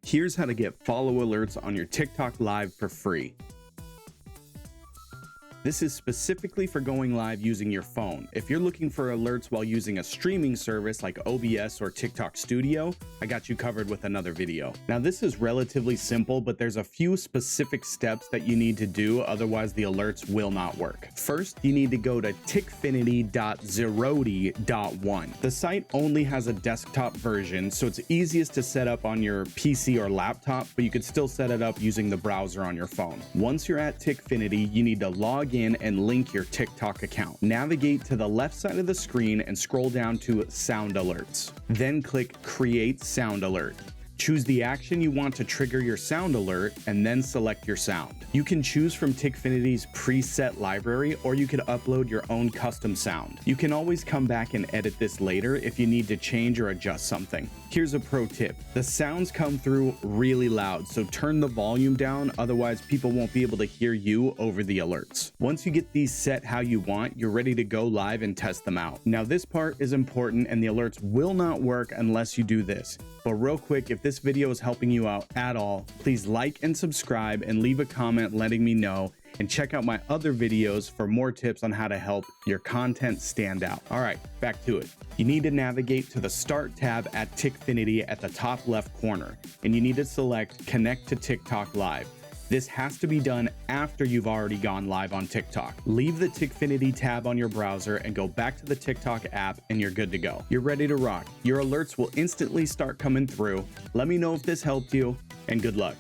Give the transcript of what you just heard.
Here's how to get follow alerts on your TikTok Live for free. This is specifically for going live using your phone. If you're looking for alerts while using a streaming service like OBS or TikTok Studio, I got you covered with another video. Now this is relatively simple, but there's a few specific steps that you need to do, otherwise the alerts will not work. First, you need to go to tikfinity.0.1. The site only has a desktop version, so it's easiest to set up on your PC or laptop, but you could still set it up using the browser on your phone. Once you're at Tikfinity, you need to log in and link your TikTok account. Navigate to the left side of the screen and scroll down to Sound Alerts. Then click Create Sound Alert. Choose the action you want to trigger your sound alert and then select your sound. You can choose from Tikfinity's preset library, or you could upload your own custom sound. You can always come back and edit this later if you need to change or adjust something. Here's a pro tip. The sounds come through really loud, so turn the volume down, otherwise people won't be able to hear you over the alerts. Once you get these set how you want, you're ready to go live and test them out. Now this part is important and the alerts will not work unless you do this. But real quick, if this video is helping you out at all, please like and subscribe and leave a comment letting me know, and check out my other videos for more tips on how to help your content stand out. All right, back to it. You need to navigate to the Start tab at Tikfinity at the top left corner, and you need to select Connect to TikTok Live. This has to be done after you've already gone live on TikTok. Leave the Tikfinity tab on your browser and go back to the TikTok app and you're good to go. You're ready to rock. Your alerts will instantly start coming through. Let me know if this helped you, and good luck.